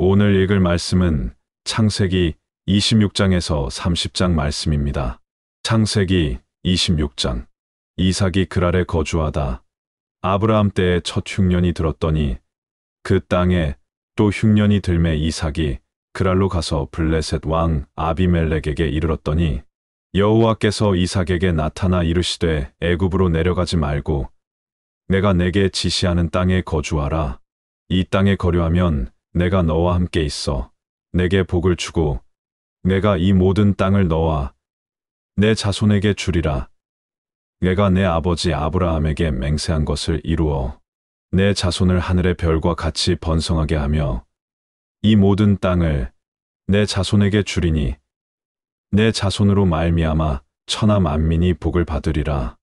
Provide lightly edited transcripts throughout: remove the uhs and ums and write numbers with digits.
오늘 읽을 말씀은 창세기 26장에서 30장 말씀입니다. 창세기 26장. 이삭이 그랄에 거주하다. 아브라함 때에 첫 흉년이 들었더니 그 땅에 또 흉년이 들매 이삭이 그랄로 가서 블레셋 왕 아비멜렉에게 이르렀더니 여호와께서 이삭에게 나타나 이르시되 애굽으로 내려가지 말고 내가 내게 지시하는 땅에 거주하라. 이 땅에 거류하면 내가 너와 함께 있어 내게 복을 주고 내가 이 모든 땅을 너와 내 자손에게 주리라. 내가 내 아버지 아브라함에게 맹세한 것을 이루어 내 자손을 하늘의 별과 같이 번성하게 하며 이 모든 땅을 내 자손에게 주리니 내 자손으로 말미암아 천하 만민이 복을 받으리라.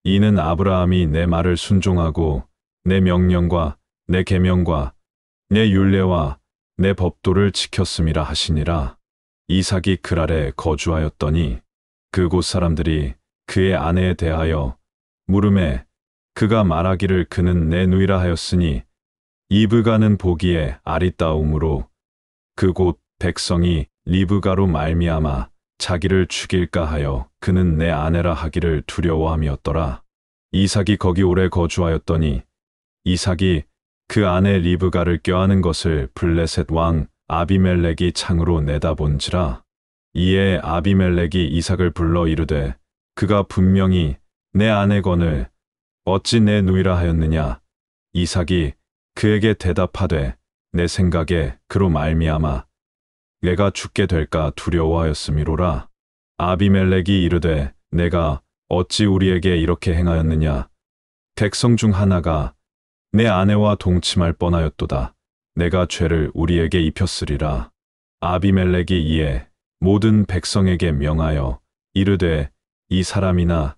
이는 아브라함이 내 말을 순종하고 내 명령과 내 계명과 내 율례와 내 법도를 지켰음이라 하시니라. 이삭이 그랄에 거주하였더니 그곳 사람들이 그의 아내에 대하여 물음에 그가 말하기를 그는 내 누이라 하였으니 이브가는 보기에 아리따움으로 그곳 백성이 리브가로 말미암아 자기를 죽일까 하여 그는 내 아내라 하기를 두려워함이었더라. 이삭이 거기 오래 거주하였더니 이삭이 그 아내 리브가를 껴안은 것을 블레셋 왕 아비멜렉이 창으로 내다본지라. 이에 아비멜렉이 이삭을 불러 이르되 그가 분명히 내 아내거늘 어찌 내 누이라 하였느냐. 이삭이 그에게 대답하되 내 생각에 그로 말미암아 내가 죽게 될까 두려워하였음이로라. 아비멜렉이 이르되 내가 어찌 우리에게 이렇게 행하였느냐. 백성 중 하나가 내 아내와 동침할 뻔하였도다. 내가 죄를 우리에게 입혔으리라. 아비멜렉이 이에 모든 백성에게 명하여 이르되 이 사람이나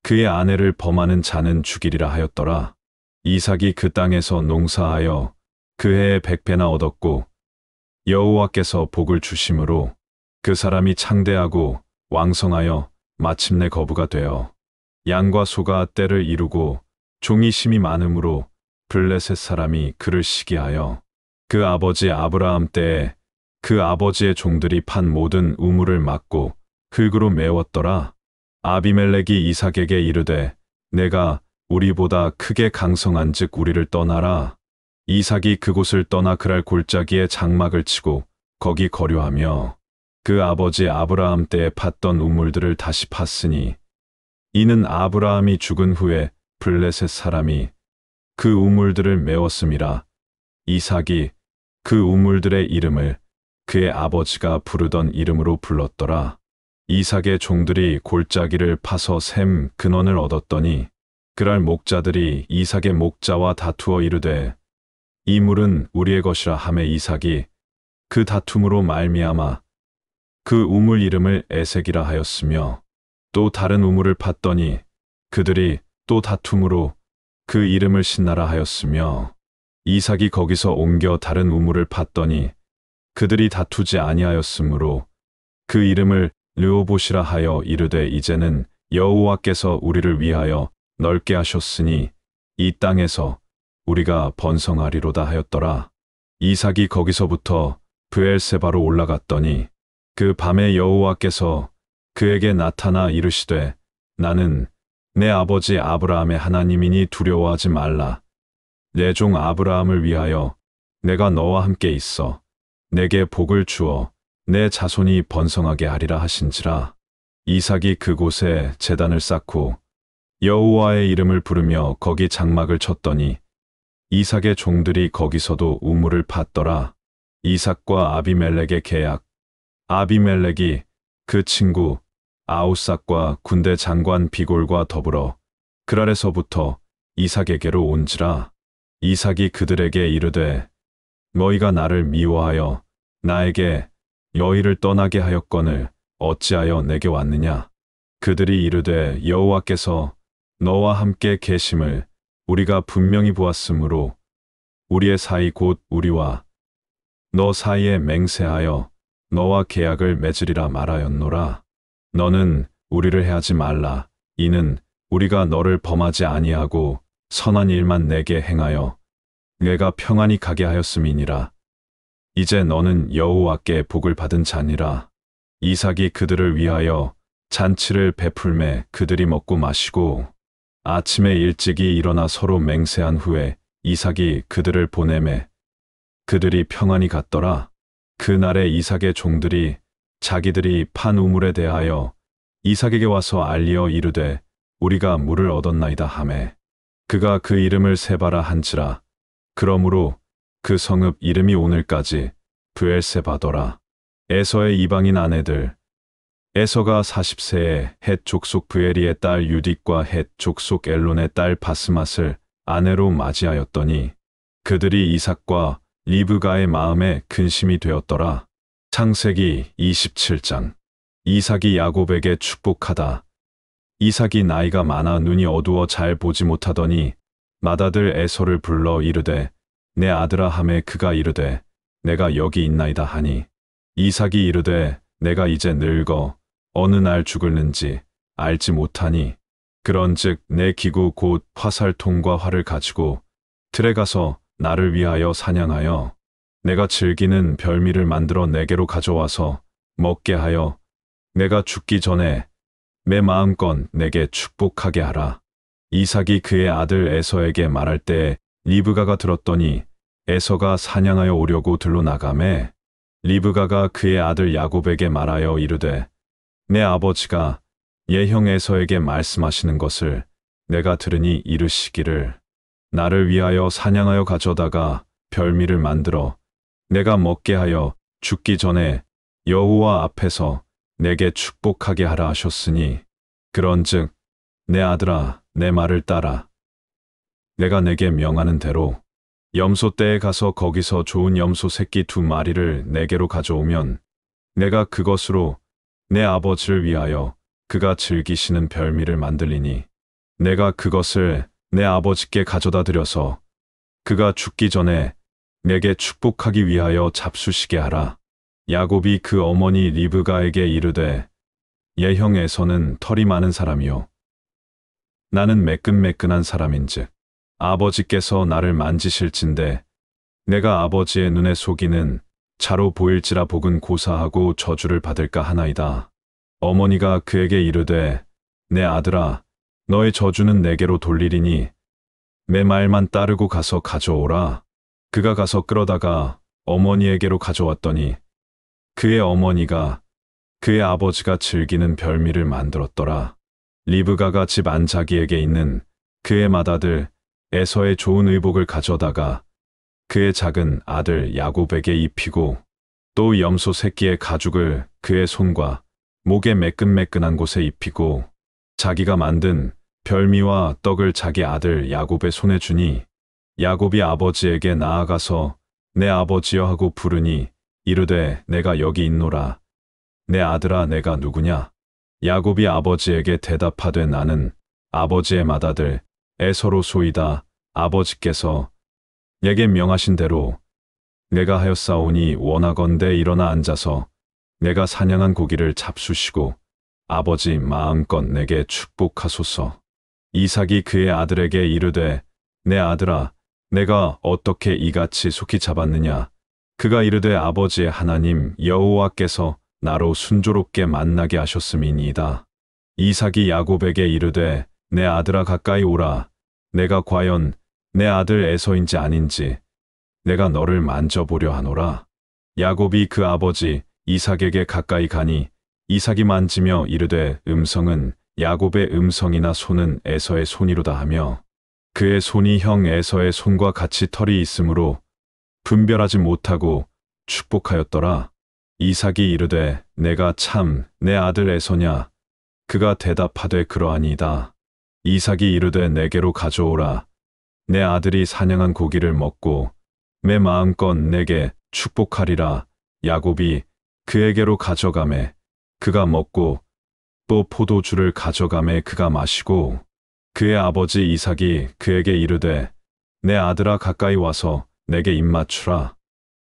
그의 아내를 범하는 자는 죽이리라 하였더라. 이삭이 그 땅에서 농사하여 그 해에 100배나 얻었고 여호와께서 복을 주심으로 그 사람이 창대하고 왕성하여 마침내 거부가 되어 양과 소가 떼를 이루고 종이 심이 많음으로 블레셋 사람이 그를 시기하여 그 아버지 아브라함 때에 그 아버지의 종들이 판 모든 우물을 막고 흙으로 메웠더라. 아비멜렉이 이삭에게 이르되 내가 우리보다 크게 강성한즉 우리를 떠나라. 이삭이 그곳을 떠나 그랄 골짜기에 장막을 치고 거기 거류하며 그 아버지 아브라함 때에 팠던 우물들을 다시 팠으니 이는 아브라함이 죽은 후에 블레셋 사람이 그 우물들을 메웠음이라. 이삭이 그 우물들의 이름을 그의 아버지가 부르던 이름으로 불렀더라. 이삭의 종들이 골짜기를 파서 샘 근원을 얻었더니 그랄 목자들이 이삭의 목자와 다투어 이르되 이 물은 우리의 것이라 하매 이삭이 그 다툼으로 말미암아 그 우물 이름을 에색이라 하였으며 또 다른 우물을 팠더니 그들이 또 다툼으로 그 이름을 신나라 하였으며 이삭이 거기서 옮겨 다른 우물을 팠더니 그들이 다투지 아니하였으므로 그 이름을 르호봇이라 하여 이르되 이제는 여호와께서 우리를 위하여 넓게 하셨으니 이 땅에서 우리가 번성하리로다 하였더라. 이삭이 거기서부터 브엘세바로 올라갔더니 그 밤에 여호와께서 그에게 나타나 이르시되 나는 내 아버지 아브라함의 하나님이니 두려워하지 말라. 내 종 아브라함을 위하여 내가 너와 함께 있어 내게 복을 주어 내 자손이 번성하게 하리라 하신지라. 이삭이 그곳에 제단을 쌓고 여호와의 이름을 부르며 거기 장막을 쳤더니 이삭의 종들이 거기서도 우물을 팠더라. 이삭과 아비멜렉의 계약. 아비멜렉이 그 친구 아우삭과 군대 장관 비골과 더불어 그랄에서부터 이삭에게로 온지라. 이삭이 그들에게 이르되 너희가 나를 미워하여 나에게 너희를 떠나게 하였거늘 어찌하여 내게 왔느냐. 그들이 이르되 여호와께서 너와 함께 계심을 우리가 분명히 보았으므로 우리의 사이 곧 우리와 너 사이에 맹세하여 너와 계약을 맺으리라 말하였노라. 너는 우리를 해하지 말라. 이는 우리가 너를 범하지 아니하고 선한 일만 내게 행하여 내가 평안히 가게 하였음이니라. 이제 너는 여호와께 복을 받은 자니라. 이삭이 그들을 위하여 잔치를 베풀매 그들이 먹고 마시고 아침에 일찍이 일어나 서로 맹세한 후에 이삭이 그들을 보내매 그들이 평안히 갔더라. 그날에 이삭의 종들이 자기들이 판 우물에 대하여 이삭에게 와서 알리어 이르되 우리가 물을 얻었나이다 하매 그가 그 이름을 세바라 한지라. 그러므로 그 성읍 이름이 오늘까지 브엘세바더라. 에서의 이방인 아내들. 에서가 40세에 헷 족속 브에리의 딸 유딕과 헷 족속 엘론의 딸 바스맛을 아내로 맞이하였더니 그들이 이삭과 리브가의 마음에 근심이 되었더라. 창세기 27장. 이삭이 야곱에게 축복하다. 이삭이 나이가 많아 눈이 어두워 잘 보지 못하더니 맏아들 에서를 불러 이르되 내 아들아 하매 그가 이르되 내가 여기 있나이다 하니 이삭이 이르되 내가 이제 늙어 어느 날 죽을는지 알지 못하니 그런즉 내 기구 곧 화살통과 활을 가지고 들에 가서 나를 위하여 사냥하여 내가 즐기는 별미를 만들어 내게로 가져와서 먹게 하여 내가 죽기 전에 내 마음껏 내게 축복하게 하라. 이삭이 그의 아들 에서에게 말할 때에 리브가가 들었더니 에서가 사냥하여 오려고 들로 나가매 리브가가 그의 아들 야곱에게 말하여 이르되 내 아버지가 예형 에서에게 말씀하시는 것을 내가 들으니 이르시기를 나를 위하여 사냥하여 가져다가 별미를 만들어 내가 먹게 하여 죽기 전에 여호와 앞에서 내게 축복하게 하라 하셨으니 그런즉 내 아들아 내 말을 따라 내가 내게 명하는 대로 염소 떼에 가서 거기서 좋은 염소 새끼 2마리를 내게로 가져오면 내가 그것으로 내 아버지를 위하여 그가 즐기시는 별미를 만들리니 내가 그것을 내 아버지께 가져다 드려서 그가 죽기 전에 내게 축복하기 위하여 잡수시게 하라. 야곱이 그 어머니 리브가에게 이르되 예형 에서는 털이 많은 사람이요 나는 매끈매끈한 사람인즉 아버지께서 나를 만지실진데 내가 아버지의 눈에 속이는 자로 보일지라 복은 고사하고 저주를 받을까 하나이다. 어머니가 그에게 이르되 내 아들아 너의 저주는 내게로 돌리리니 내 말만 따르고 가서 가져오라. 그가 가서 끌어다가 어머니에게로 가져왔더니 그의 어머니가 그의 아버지가 즐기는 별미를 만들었더라. 리브가가 집 안자기에게 있는 그의 맏아들 에서의 좋은 의복을 가져다가 그의 작은 아들 야곱에게 입히고 또 염소 새끼의 가죽을 그의 손과 목에 매끈매끈한 곳에 입히고 자기가 만든 별미와 떡을 자기 아들 야곱의 손에 주니 야곱이 아버지에게 나아가서 내 아버지여 하고 부르니 이르되 내가 여기 있노라. 내 아들아 내가 누구냐? 야곱이 아버지에게 대답하되 나는 아버지의 맏아들 에서로 소이다. 아버지께서 내게 명하신 대로 내가 하였사오니 원하건대 일어나 앉아서 내가 사냥한 고기를 잡수시고 아버지 마음껏 내게 축복하소서. 이삭이 그의 아들에게 이르되 내 아들아 내가 어떻게 이같이 속히 잡았느냐? 그가 이르되 아버지의 하나님 여호와께서 나로 순조롭게 만나게 하셨음이니이다. 이삭이 야곱에게 이르되 내 아들아 가까이 오라. 내가 과연 내 아들 에서인지 아닌지 내가 너를 만져보려 하노라. 야곱이 그 아버지 이삭에게 가까이 가니 이삭이 만지며 이르되 음성은 야곱의 음성이나 손은 에서의 손이로다 하며 그의 손이 형 에서의 손과 같이 털이 있으므로 분별하지 못하고 축복하였더라. 이삭이 이르되 내가 참 내 아들 에서냐? 그가 대답하되 그러하니이다. 이삭이 이르되 내게로 가져오라. 내 아들이 사냥한 고기를 먹고 내 마음껏 내게 축복하리라. 야곱이 그에게로 가져가매 그가 먹고 또 포도주를 가져가매 그가 마시고 그의 아버지 이삭이 그에게 이르되 내 아들아 가까이 와서 내게 입맞추라.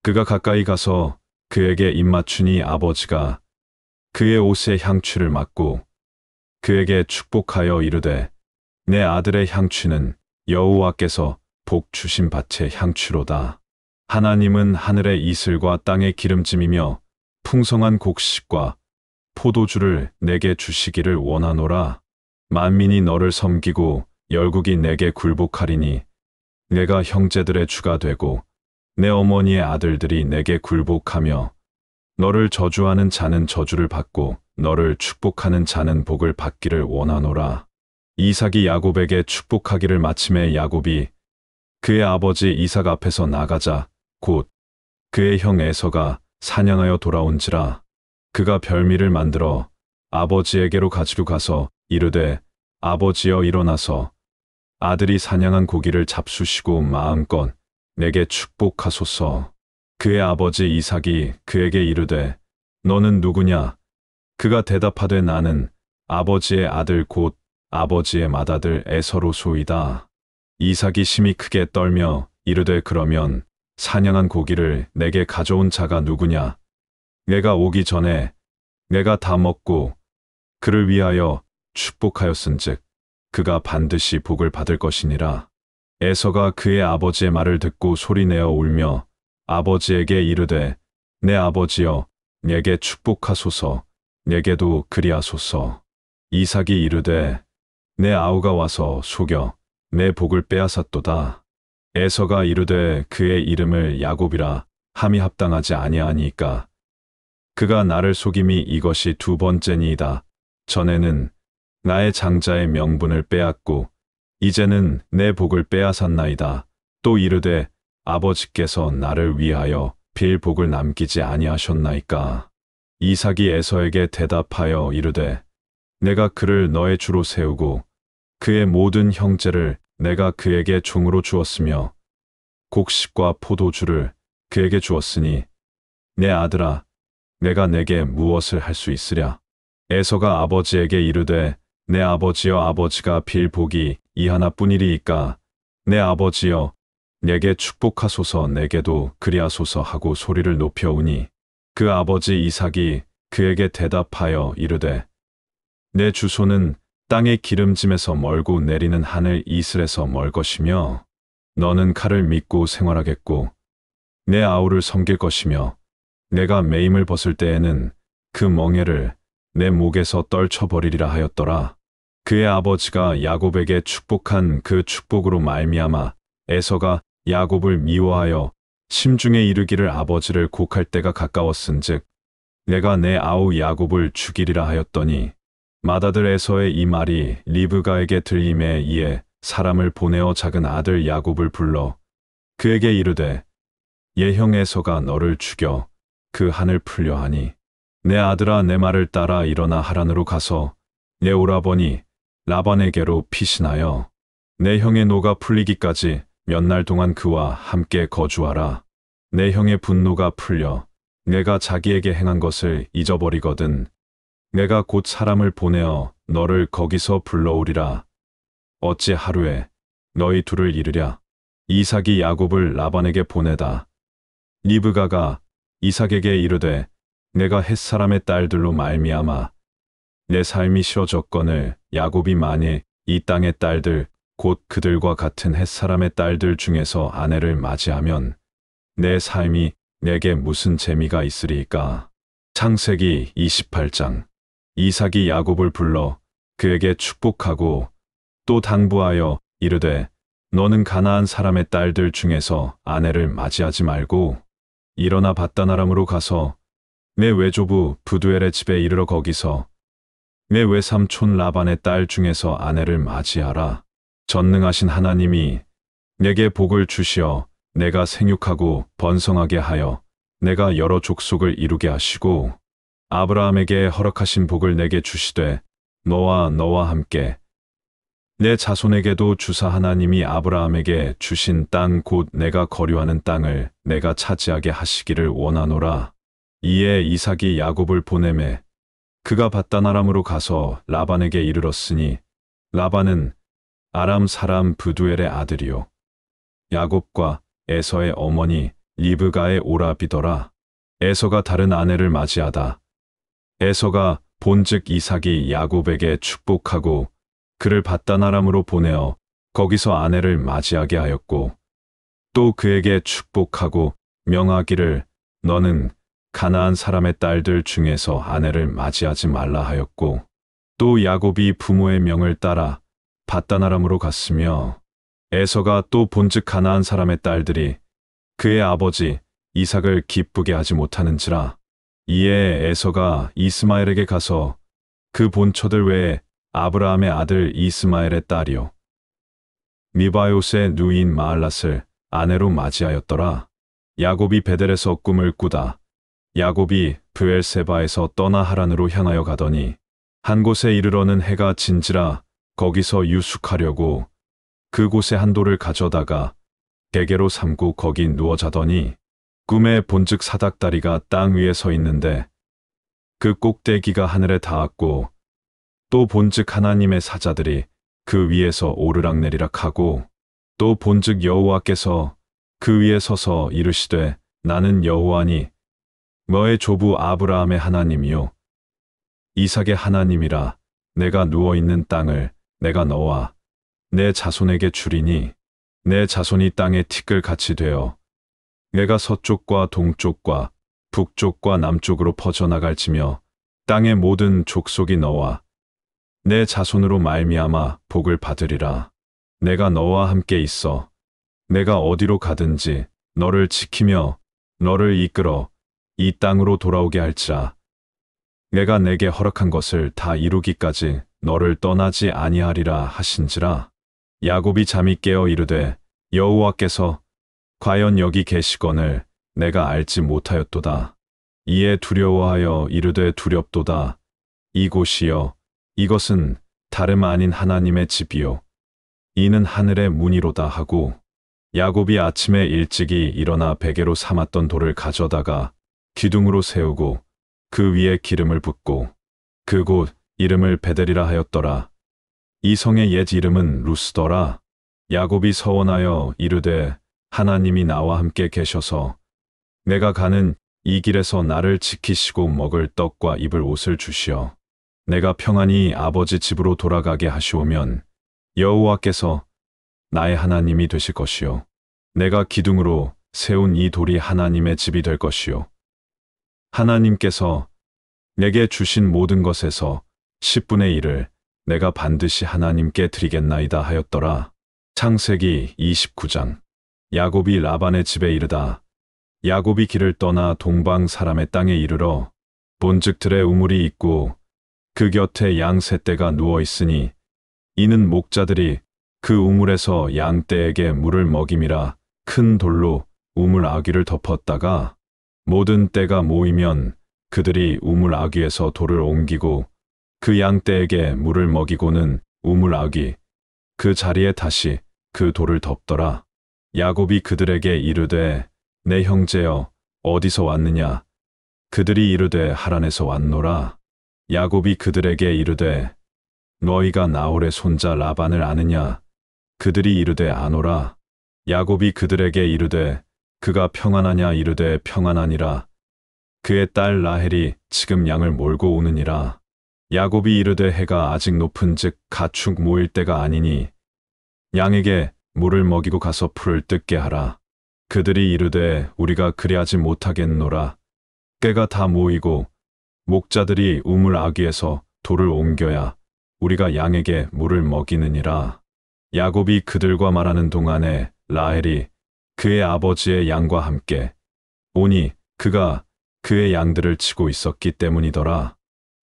그가 가까이 가서 그에게 입맞추니 아버지가 그의 옷에 향취를 맡고 그에게 축복하여 이르되 내 아들의 향취는 여호와께서 복 주신 밭의 향취로다. 하나님은 하늘의 이슬과 땅의 기름짐이며 풍성한 곡식과 포도주를 내게 주시기를 원하노라. 만민이 너를 섬기고 열국이 내게 굴복하리니 내가 형제들의 주가 되고 내 어머니의 아들들이 내게 굴복하며 너를 저주하는 자는 저주를 받고 너를 축복하는 자는 복을 받기를 원하노라. 이삭이 야곱에게 축복하기를 마침에 야곱이 그의 아버지 이삭 앞에서 나가자 곧 그의 형 에서가 사냥하여 돌아온지라. 그가 별미를 만들어 아버지에게로 가지고 가서 이르되 아버지여 일어나서 아들이 사냥한 고기를 잡수시고 마음껏 내게 축복하소서. 그의 아버지 이삭이 그에게 이르되 너는 누구냐? 그가 대답하되 나는 아버지의 아들 곧 아버지의 맏아들 에서로소이다. 이삭이 심히 크게 떨며 이르되 그러면 사냥한 고기를 내게 가져온 자가 누구냐? 내가 오기 전에 내가 다 먹고 그를 위하여 축복하였은즉 그가 반드시 복을 받을 것이니라. 에서가 그의 아버지의 말을 듣고 소리내어 울며 아버지에게 이르되 내 아버지여 내게 축복하소서 내게도 그리하소서. 이삭이 이르되 내 아우가 와서 속여 내 복을 빼앗았도다. 에서가 이르되 그의 이름을 야곱이라 함이 합당하지 아니하니까 그가 나를 속임이 이것이 두 번째니이다. 전에는 나의 장자의 명분을 빼앗고 이제는 내 복을 빼앗았나이다. 또 이르되 아버지께서 나를 위하여 빌 복을 남기지 아니하셨나이까. 이삭이 에서에게 대답하여 이르되 내가 그를 너의 주로 세우고 그의 모든 형제를 내가 그에게 종으로 주었으며 곡식과 포도주를 그에게 주었으니 내 아들아 내가 내게 무엇을 할 수 있으랴. 에서가 아버지에게 이르되 내 아버지여 아버지가 빌 복이 이 하나뿐이리이까 내 아버지여 내게 축복하소서 내게도 그리하소서 하고 소리를 높여오니 그 아버지 이삭이 그에게 대답하여 이르되 내 주소는 땅의 기름짐에서 멀고 내리는 하늘 이슬에서 멀 것이며 너는 칼을 믿고 생활하겠고 내 아우를 섬길 것이며 내가 매임을 벗을 때에는 그 멍에를 내 목에서 떨쳐버리리라 하였더라. 그의 아버지가 야곱에게 축복한 그 축복으로 말미암아 에서가 야곱을 미워하여 심중에 이르기를 아버지를 곡할 때가 가까웠은즉 내가 내 아우 야곱을 죽이리라 하였더니 맏아들 에서의 이 말이 리브가에게 들림에 이에 사람을 보내어 작은 아들 야곱을 불러 그에게 이르되 예형 에서가 너를 죽여 그 한을 풀려 하니 내 아들아 내 말을 따라 일어나 하란으로 가서 내 오라버니 라반에게로 피신하여 내 형의 노가 풀리기까지 몇 날 동안 그와 함께 거주하라. 내 형의 분노가 풀려 내가 자기에게 행한 것을 잊어버리거든 내가 곧 사람을 보내어 너를 거기서 불러오리라. 어찌 하루에 너희 둘을 이르랴. 이삭이 야곱을 라반에게 보내다 리브가가 이삭에게 이르되 내가 햇사람의 딸들로 말미암아 내 삶이 싫어졌거늘 야곱이 만일 이 땅의 딸들 곧 그들과 같은 햇사람의 딸들 중에서 아내를 맞이하면 내 삶이 내게 무슨 재미가 있으리까. 창세기 28장. 이삭이 야곱을 불러 그에게 축복하고 또 당부하여 이르되 너는 가나안 사람의 딸들 중에서 아내를 맞이하지 말고 일어나 밧단 아람으로 가서 내 외조부 부두엘의 집에 이르러 거기서 내 외삼촌 라반의 딸 중에서 아내를 맞이하라. 전능하신 하나님이 내게 복을 주시어 내가 생육하고 번성하게 하여 내가 여러 족속을 이루게 하시고 아브라함에게 허락하신 복을 내게 주시되 너와 함께 내 자손에게도 주사 하나님이 아브라함에게 주신 땅 곧 내가 거류하는 땅을 내가 차지하게 하시기를 원하노라. 이에 이삭이 야곱을 보내매 그가 밧단 아람으로 가서 라반에게 이르렀으니 라반은 아람 사람 부두엘의 아들이요 야곱과 에서의 어머니 리브가의 오라비더라. 에서가 다른 아내를 맞이하다 에서가 본즉 이삭이 야곱에게 축복하고 그를 밧단 아람으로 보내어 거기서 아내를 맞이하게 하였고 또 그에게 축복하고 명하기를 너는 가나안 사람의 딸들 중에서 아내를 맞이하지 말라 하였고, 또 야곱이 부모의 명을 따라 밧단아람으로 갔으며, 에서가 또 본즉 가나안 사람의 딸들이 그의 아버지 이삭을 기쁘게 하지 못하는지라. 이에 에서가 이스마엘에게 가서 그 본처들 외에 아브라함의 아들 이스마엘의 딸이요 미바요스의 누이인 마알랏을 아내로 맞이하였더라. 야곱이 베델에서 꿈을 꾸다 야곱이 브엘세바에서 떠나 하란으로 향하여 가더니 한 곳에 이르러는 해가 진지라 거기서 유숙하려고 그곳에 한 돌을 가져다가 베개로 삼고 거기 누워 자더니 꿈에 본즉 사닥다리가 땅 위에 서 있는데 그 꼭대기가 하늘에 닿았고, 또 본즉 하나님의 사자들이 그 위에서 오르락내리락 하고, 또 본즉 여호와께서 그 위에 서서 이르시되 나는 여호와니 너의 조부 아브라함의 하나님이요 이삭의 하나님이라. 내가 누워있는 땅을 내가 너와 내 자손에게 주리니 내 자손이 땅의 티끌같이 되어 내가 서쪽과 동쪽과 북쪽과 남쪽으로 퍼져나갈지며 땅의 모든 족속이 너와 내 자손으로 말미암아 복을 받으리라. 내가 너와 함께 있어 내가 어디로 가든지 너를 지키며 너를 이끌어 이 땅으로 돌아오게 할지라. 내가 내게 허락한 것을 다 이루기까지 너를 떠나지 아니하리라 하신지라. 야곱이 잠이 깨어 이르되 여호와께서 과연 여기 계시거늘 내가 알지 못하였도다. 이에 두려워하여 이르되 두렵도다. 이곳이여 이것은 다름 아닌 하나님의 집이요 이는 하늘의 문이로다 하고, 야곱이 아침에 일찍이 일어나 베개로 삼았던 돌을 가져다가 기둥으로 세우고 그 위에 기름을 붓고 그곳 이름을 베델이라 하였더라. 이 성의 옛 이름은 루스더라. 야곱이 서원하여 이르되 하나님이 나와 함께 계셔서 내가 가는 이 길에서 나를 지키시고 먹을 떡과 입을 옷을 주시어 내가 평안히 아버지 집으로 돌아가게 하시오면 여호와께서 나의 하나님이 되실 것이요 내가 기둥으로 세운 이 돌이 하나님의 집이 될 것이요 하나님께서 내게 주신 모든 것에서 10분의 1을 내가 반드시 하나님께 드리겠나이다 하였더라. 창세기 29장. 야곱이 라반의 집에 이르다 야곱이 길을 떠나 동방 사람의 땅에 이르러 본즉 들에 우물이 있고 그 곁에 양 세 떼가 누워 있으니 이는 목자들이 그 우물에서 양 떼에게 물을 먹임이라. 큰 돌로 우물 아귀를 덮었다가 모든 떼가 모이면 그들이 우물 아귀에서 돌을 옮기고 그 양 떼에게 물을 먹이고는 우물 아귀 그 자리에 다시 그 돌을 덮더라. 야곱이 그들에게 이르되 내 형제여 어디서 왔느냐. 그들이 이르되 하란에서 왔노라. 야곱이 그들에게 이르되 너희가 나홀의 손자 라반을 아느냐. 그들이 이르되 아노라. 야곱이 그들에게 이르되 그가 평안하냐. 이르되 평안하니라. 그의 딸 라헬이 지금 양을 몰고 오느니라. 야곱이 이르되 해가 아직 높은즉 가축 모일 때가 아니니 양에게 물을 먹이고 가서 풀을 뜯게 하라. 그들이 이르되 우리가 그리하지 못하겠노라. 떼가 다 모이고 목자들이 우물 아귀에서 돌을 옮겨야 우리가 양에게 물을 먹이느니라. 야곱이 그들과 말하는 동안에 라헬이 그의 아버지의 양과 함께 오니 그가 그의 양들을 치고 있었기 때문이더라.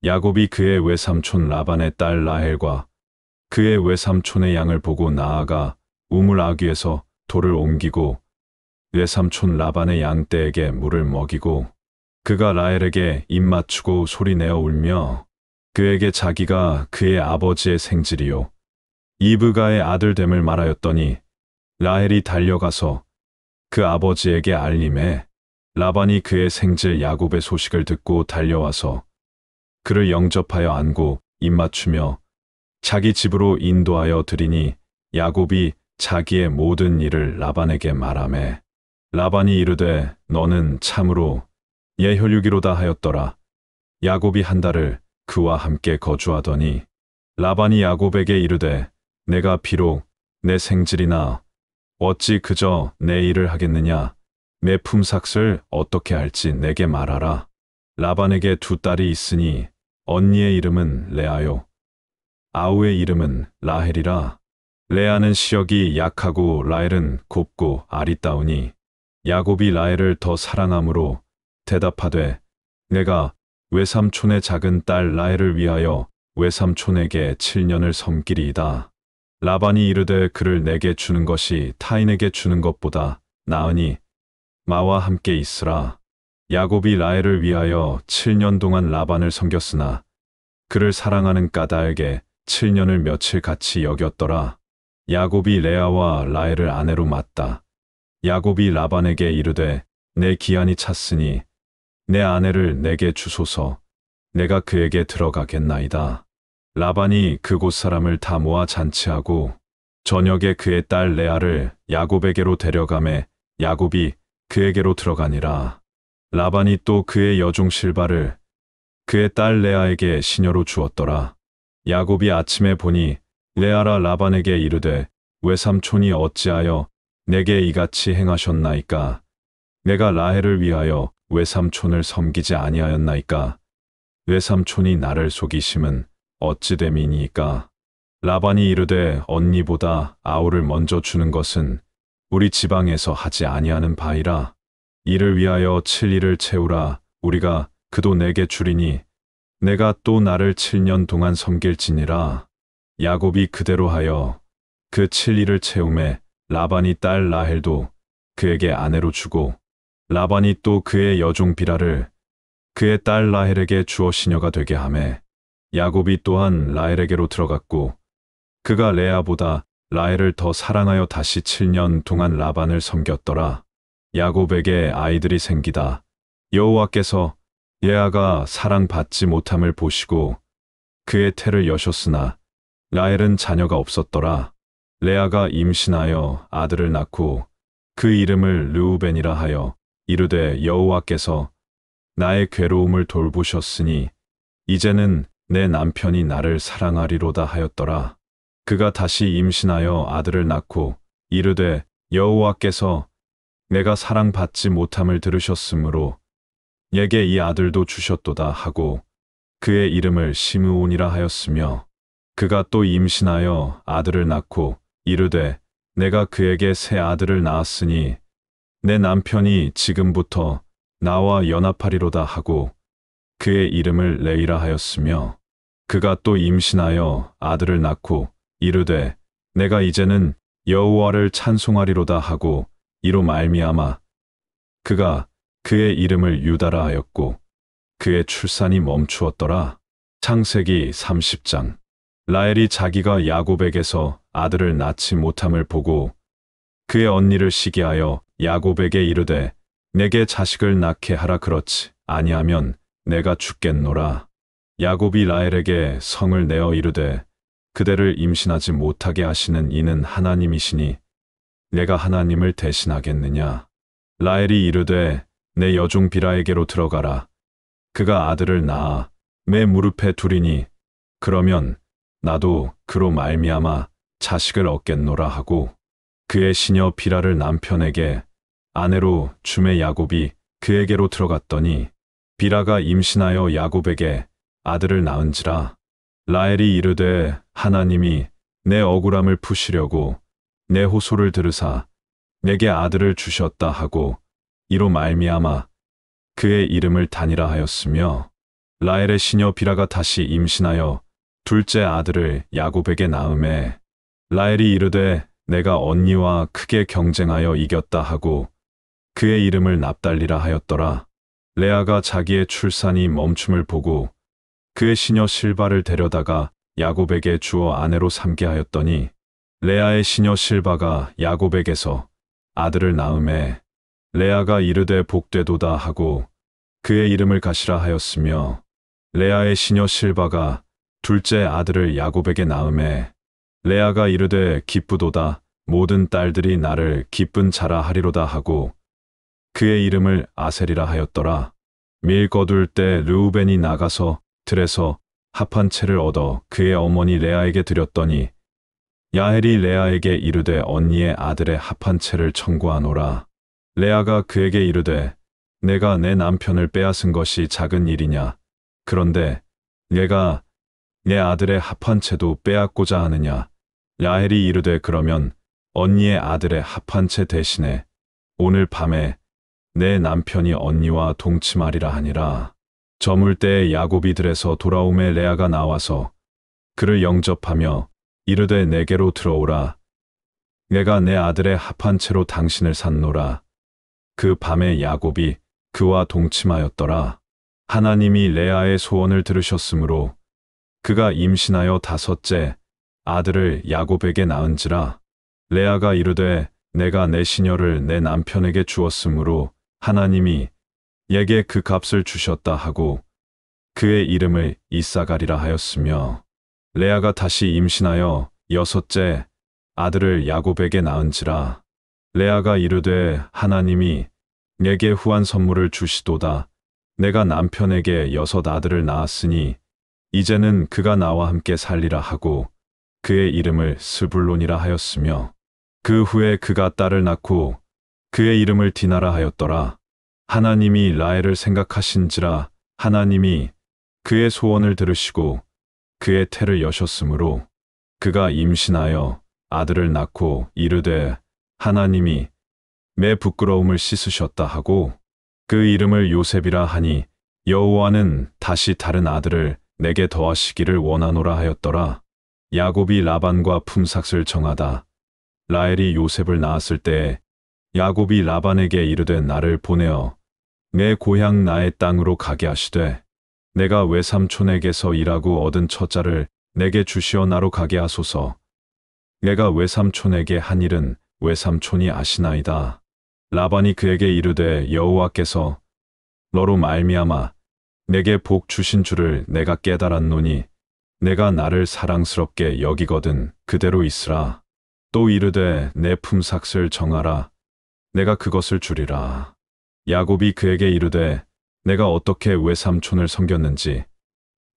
야곱이 그의 외삼촌 라반의 딸 라헬과 그의 외삼촌의 양을 보고 나아가 우물 아귀에서 돌을 옮기고 외삼촌 라반의 양떼에게 물을 먹이고 그가 라헬에게 입 맞추고 소리내어 울며 그에게 자기가 그의 아버지의 생질이요 이브가의 아들됨을 말하였더니 라헬이 달려가서 그 아버지에게 알림해 라반이 그의 생질 야곱의 소식을 듣고 달려와서 그를 영접하여 안고 입 맞추며 자기 집으로 인도하여 드리니 야곱이 자기의 모든 일을 라반에게 말하매 라반이 이르되 너는 참으로 예 혈육이로다 하였더라. 야곱이 한 달을 그와 함께 거주하더니 라반이 야곱에게 이르되 내가 비록 내 생질이나 어찌 그저 내 일을 하겠느냐. 내 품삯을 어떻게 할지 내게 말하라. 라반에게 두 딸이 있으니 언니의 이름은 레아요. 아우의 이름은 라헬이라. 레아는 시력이 약하고 라헬은 곱고 아리따우니 야곱이 라헬을 더 사랑함으로 대답하되 내가 외삼촌의 작은 딸 라헬을 위하여 외삼촌에게 7년을 섬기리이다. 라반이 이르되 그를 내게 주는 것이 타인에게 주는 것보다 나으니 마와 함께 있으라. 야곱이 라헬을 위하여 7년 동안 라반을 섬겼으나 그를 사랑하는 까닭에 7년을 며칠 같이 여겼더라. 야곱이 레아와 라헬을 아내로 맞다. 야곱이 라반에게 이르되 내 기한이 찼으니 내 아내를 내게 주소서. 내가 그에게 들어가겠나이다. 라반이 그곳 사람을 다 모아 잔치하고 저녁에 그의 딸 레아를 야곱에게로 데려가매 야곱이 그에게로 들어가니라. 라반이 또 그의 여종 실바를 그의 딸 레아에게 시녀로 주었더라. 야곱이 아침에 보니 레아라 라반에게 이르되 외삼촌이 어찌하여 내게 이같이 행하셨나이까. 내가 라헬을 위하여 외삼촌을 섬기지 아니하였나이까. 외삼촌이 나를 속이심은 어찌 됨이니까. 라반이 이르되 언니보다 아우를 먼저 주는 것은 우리 지방에서 하지 아니하는 바이라. 이를 위하여 7일을 채우라. 우리가 그도 내게 주리니 내가 또 나를 7년 동안 섬길지니라. 야곱이 그대로 하여 그 7일을 채우매 라반이 딸 라헬도 그에게 아내로 주고 라반이 또 그의 여종 비라를 그의 딸 라헬에게 주어 시녀가 되게 하매 야곱이 또한 라헬에게로 들어갔고 그가 레아보다 라헬을 더 사랑하여 다시 7년 동안 라반을 섬겼더라. 야곱에게 아이들이 생기다. 여호와께서 레아가 사랑받지 못함을 보시고 그의 태를 여셨으나 라헬은 자녀가 없었더라. 레아가 임신하여 아들을 낳고 그 이름을 르우벤이라 하여 이르되 여호와께서 나의 괴로움을 돌보셨으니 이제는 내 남편이 나를 사랑하리로다 하였더라. 그가 다시 임신하여 아들을 낳고 이르되 여호와께서 내가 사랑받지 못함을 들으셨으므로 내게 이 아들도 주셨도다 하고 그의 이름을 시므온이라 하였으며 그가 또 임신하여 아들을 낳고 이르되 내가 그에게 새 아들을 낳았으니 내 남편이 지금부터 나와 연합하리로다 하고 그의 이름을 레이라 하였으며 그가 또 임신하여 아들을 낳고 이르되 내가 이제는 여호와를 찬송하리로다 하고 이로 말미암아 그가 그의 이름을 유다라 하였고 그의 출산이 멈추었더라. 창세기 30장. 라헬이 자기가 야곱에게서 아들을 낳지 못함을 보고 그의 언니를 시기하여 야곱에게 이르되 내게 자식을 낳게 하라. 그렇지 아니하면 내가 죽겠노라. 야곱이 라헬에게 성을 내어 이르되 그대를 임신하지 못하게 하시는 이는 하나님이시니 내가 하나님을 대신하겠느냐. 라헬이 이르되 내 여종 비라에게로 들어가라. 그가 아들을 낳아 내 무릎에 두리니 그러면 나도 그로 말미암아 자식을 얻겠노라 하고 그의 시녀 비라를 남편에게 아내로 주매 야곱이 그에게로 들어갔더니 비라가 임신하여 야곱에게 아들을 낳은지라. 라헬이 이르되 하나님이 내 억울함을 푸시려고 내 호소를 들으사 내게 아들을 주셨다 하고 이로 말미암아 그의 이름을 다니라 하였으며 라헬의 시녀 비라가 다시 임신하여 둘째 아들을 야곱에게 낳음에 라헬이 이르되 내가 언니와 크게 경쟁하여 이겼다 하고 그의 이름을 납달리라 하였더라. 레아가 자기의 출산이 멈춤을 보고 그의 시녀 실바를 데려다가 야곱에게 주어 아내로 삼게 하였더니 레아의 시녀 실바가 야곱에게서 아들을 낳음에 레아가 이르되 복되도다 하고 그의 이름을 가시라 하였으며 레아의 시녀 실바가 둘째 아들을 야곱에게 낳음에 레아가 이르되 기쁘도다 모든 딸들이 나를 기쁜 자라 하리로다 하고 그의 이름을 아셀이라 하였더라. 밀 거둘 때 르우벤이 나가서 들에서 합한 채를 얻어 그의 어머니 레아에게 드렸더니 야헬이 레아에게 이르되 언니의 아들의 합한 채를 청구하노라. 레아가 그에게 이르되 내가 내 남편을 빼앗은 것이 작은 일이냐. 그런데 내가 내 아들의 합한 채도 빼앗고자 하느냐. 야헬이 이르되 그러면 언니의 아들의 합한 채 대신에 오늘 밤에 내 남편이 언니와 동침하리라 하니라. 저물 때에 야곱이 들에서 돌아오매 레아가 나와서 그를 영접하며 이르되 내게로 들어오라. 내가 내 아들의 합한 채로 당신을 샀노라. 그 밤에 야곱이 그와 동침하였더라. 하나님이 레아의 소원을 들으셨으므로 그가 임신하여 5째 아들을 야곱에게 낳은지라. 레아가 이르되 내가 내 시녀를 내 남편에게 주었으므로 하나님이 내게 그 값을 주셨다 하고 그의 이름을 이사가리라 하였으며, 레아가 다시 임신하여 6째 아들을 야곱에게 낳은지라. 레아가 이르되 하나님이 내게 후한 선물을 주시도다. 내가 남편에게 6 아들을 낳았으니 이제는 그가 나와 함께 살리라 하고 그의 이름을 스불론이라 하였으며, 그 후에 그가 딸을 낳고 그의 이름을 디나라 하였더라. 하나님이 라헬을 생각하신지라 하나님이 그의 소원을 들으시고 그의 태를 여셨으므로 그가 임신하여 아들을 낳고 이르되 하나님이 내 부끄러움을 씻으셨다 하고 그 이름을 요셉이라 하니 여호와는 다시 다른 아들을 내게 더하시기를 원하노라 하였더라. 야곱이 라반과 품삯을 정하다. 라헬이 요셉을 낳았을 때에 야곱이 라반에게 이르되 나를 보내어 내 고향 나의 땅으로 가게 하시되 내가 외삼촌에게서 일하고 얻은 처자를 내게 주시어 나로 가게 하소서. 내가 외삼촌에게 한 일은 외삼촌이 아시나이다. 라반이 그에게 이르되 여호와께서 너로 말미암아 내게 복 주신 줄을 내가 깨달았노니 내가 나를 사랑스럽게 여기거든 그대로 있으라. 또 이르되 내 품삯을 정하라. 내가 그것을 주리라. 야곱이 그에게 이르되 내가 어떻게 외삼촌을 섬겼는지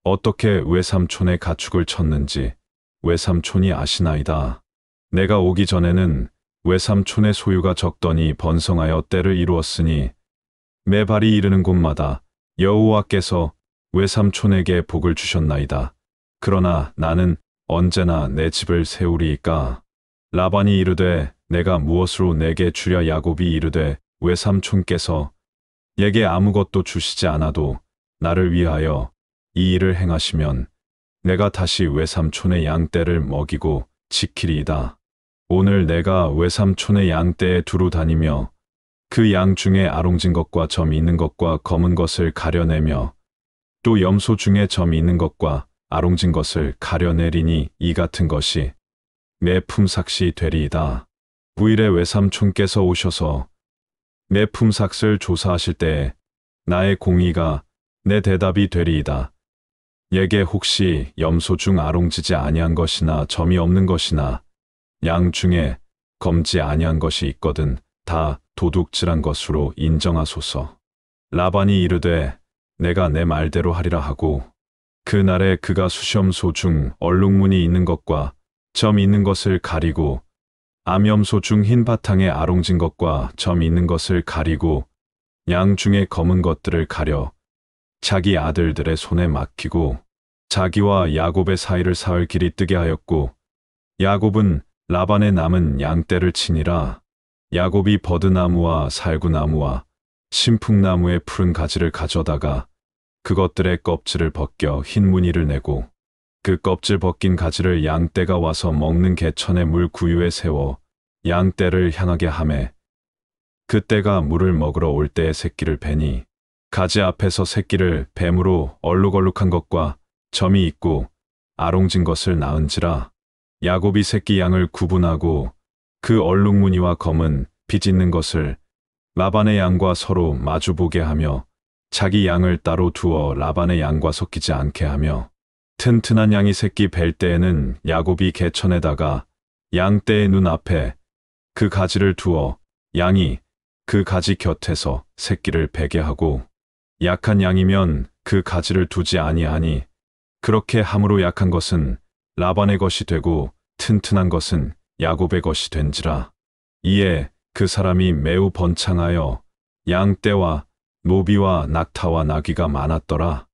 어떻게 외삼촌의 가축을 쳤는지 외삼촌이 아시나이다. 내가 오기 전에는 외삼촌의 소유가 적더니 번성하여 때를 이루었으니 매 발이 이르는 곳마다 여호와께서 외삼촌에게 복을 주셨나이다. 그러나 나는 언제나 내 집을 세우리이까. 라반이 이르되 내가 무엇으로 내게 주랴. 야곱이 이르되 외삼촌께서 내게 아무것도 주시지 않아도 나를 위하여 이 일을 행하시면 내가 다시 외삼촌의 양떼를 먹이고 지키리이다. 오늘 내가 외삼촌의 양떼에 두루 다니며 그 양 중에 아롱진 것과 점이 있는 것과 검은 것을 가려내며 또 염소 중에 점이 있는 것과 아롱진 것을 가려내리니 이 같은 것이 내 품삯이 되리이다. 9일에 외삼촌께서 오셔서 내 품삯을 조사하실 때에 나의 공의가 내 대답이 되리이다. 내게 혹시 염소 중 아롱지지 아니한 것이나 점이 없는 것이나 양 중에 검지 아니한 것이 있거든 다 도둑질한 것으로 인정하소서. 라반이 이르되 내가 내 말대로 하리라 하고 그날에 그가 수염소 중 얼룩무늬 있는 것과 점 있는 것을 가리고 암염소 중 흰 바탕에 아롱진 것과 점 있는 것을 가리고 양 중에 검은 것들을 가려 자기 아들들의 손에 맡기고 자기와 야곱의 사이를 사흘 길이 뜨게 하였고 야곱은 라반의 남은 양떼를 치니라. 야곱이 버드나무와 살구나무와 신풍나무의 푸른 가지를 가져다가 그것들의 껍질을 벗겨 흰 무늬를 내고 그 껍질 벗긴 가지를 양떼가 와서 먹는 개천의 물 구유에 세워 양떼를 향하게 하매 그 떼가 물을 먹으러 올 때에 새끼를 베니 가지 앞에서 새끼를 뱀으로 얼룩얼룩한 것과 점이 있고 아롱진 것을 낳은지라. 야곱이 새끼 양을 구분하고 그 얼룩무늬와 검은 빚 있는 것을 라반의 양과 서로 마주보게 하며 자기 양을 따로 두어 라반의 양과 섞이지 않게 하며 튼튼한 양이 새끼 벨 때에는 야곱이 개천에다가 양떼의 눈앞에 그 가지를 두어 양이 그 가지 곁에서 새끼를 베게 하고 약한 양이면 그 가지를 두지 아니하니 그렇게 함으로 약한 것은 라반의 것이 되고 튼튼한 것은 야곱의 것이 된지라. 이에 그 사람이 매우 번창하여 양떼와 노비와 낙타와 나귀가 많았더라.